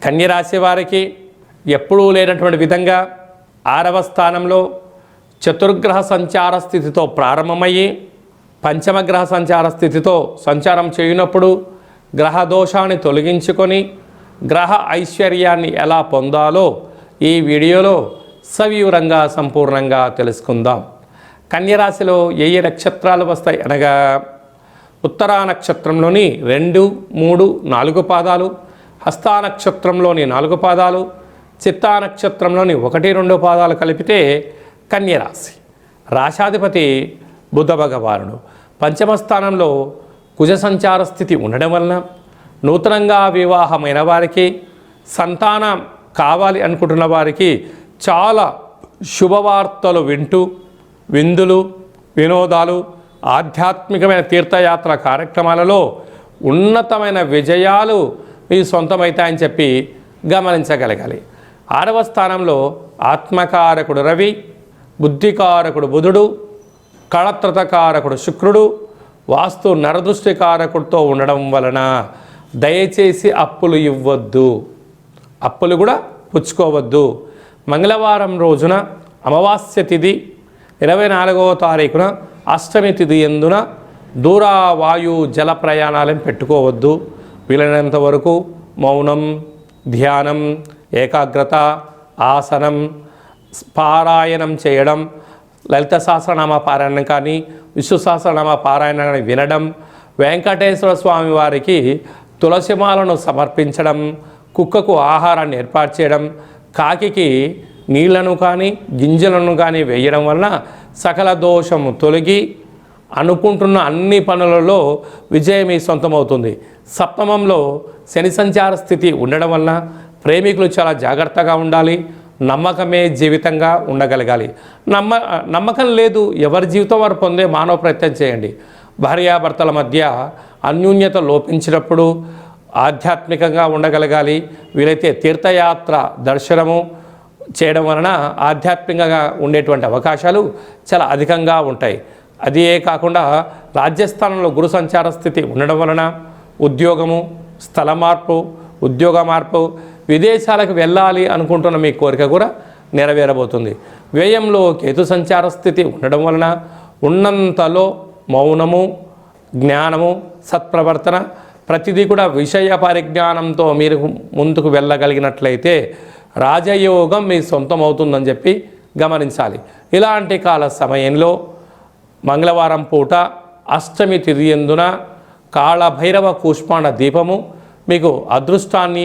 కన్యరాశి వారికి ఎప్పుడూ లేనటువంటి విధంగా 6వ స్థానంలో చతుర్గ్రహ సంచార స్థితితో ప్రారంభమయ్యి పంచమగ్రహ సంచార స్థితితో సంచారం చేయనప్పుడు గ్రహ దోషాన్ని తొలగించుకొని గ్రహ ఐశ్వర్యాన్ని ఎలా పొందాలో ఈ వీడియోలో సవివరంగా సంపూర్ణంగా తెలుసుకుందాం. కన్యరాశిలో ఏ నక్షత్రాలు వస్తాయి అనగా ఉత్తరా నక్షత్రంలోని 2, 3, 4 పాదాలు, హస్తా నక్షత్రంలోని 4 పాదాలు, చిత్తా నక్షత్రంలోని 1, 2 పాదాలు కలిపితే కన్యరాశి. రాశాధిపతి బుధ భగవానుడు. పంచమ స్థానంలో కుజ సంచార స్థితి ఉండడం వలన నూతనంగా వివాహమైన వారికి, సంతానం కావాలి అనుకుంటున్న వారికి చాలా శుభవార్తలు వింటూ విందులు, వినోదాలు, ఆధ్యాత్మికమైన తీర్థయాత్ర కార్యక్రమాలలో ఉన్నతమైన విజయాలు మీ సొంతమవుతాయని చెప్పి గమనించగలగాలి. 6వ స్థానంలో ఆత్మకారకుడు రవి, బుద్ధికారకుడు బుధుడు, కళత్రతకారకుడు శుక్రుడు, వాస్తు నరదృష్టికారకుడితో ఉండడం వలన దయచేసి అప్పులు ఇవ్వద్దు, అప్పులు కూడా పుచ్చుకోవద్దు. మంగళవారం రోజున అమావాస్య తిథి 24వ తారీఖున అష్టమి తిథి ఎందున దూర వాయు జల ప్రయాణాలను పెట్టుకోవద్దు. వీలైనంత వరకు మౌనం, ధ్యానం, ఏకాగ్రత, ఆసనం, పారాయణం చేయడం, లలిత సహస్రనామ పారాయణం కానీ విష్ణు సహస్రనామ పారాయణాన్ని వినడం, వెంకటేశ్వర స్వామి వారికి తులసిమాలను సమర్పించడం, కుక్కకు ఆహారాన్ని ఏర్పాటు చేయడం, కాకికి నీళ్లను కానీ గింజలను కానీ వేయడం వలన సకల దోషము తొలగి అనుకుంటున్న అన్ని పనులలో విజయం మీ సొంతమవుతుంది. సప్తమంలో శని సంచార స్థితి ఉండడం వలన ప్రేమికులు చాలా జాగ్రత్తగా ఉండాలి. నమ్మకమే జీవితంగా ఉండగలగాలి. నమ్మకం లేదు, ఎవరి జీవితం వారు పొందే మానవ ప్రయత్నం చేయండి. భార్యాభర్తల మధ్య అన్యోన్యత లోపించినప్పుడు ఆధ్యాత్మికంగా ఉండగలగాలి. వీలైతే తీర్థయాత్ర దర్శనము చేయడం వలన ఆధ్యాత్మికంగా ఉండేటువంటి అవకాశాలు చాలా అధికంగా ఉంటాయి. అదే కాకుండా రాజ్యస్థానంలో గురు సంచార స్థితి ఉండడం వలన ఉద్యోగము, స్థల మార్పు, ఉద్యోగ మార్పు, విదేశాలకు వెళ్ళాలి అనుకుంటున్న మీ కోరిక కూడా నెరవేరబోతుంది. వ్యయంలో కేతు సంచార స్థితి ఉండడం వలన ఉన్నంతలో మౌనము, జ్ఞానము, సత్ప్రవర్తన, ప్రతిదీ కూడా విషయ పరిజ్ఞానంతో మీరు ముందుకు వెళ్ళగలిగినట్లయితే రాజయోగం మీ సొంతం అవుతుందని చెప్పి గమనించాలి. ఇలాంటి కాల సమయంలో మంగళవారం పూట అష్టమి తిథి యందున కాళభైరవ కూష్మాండ దీపము మీకు అదృష్టాన్ని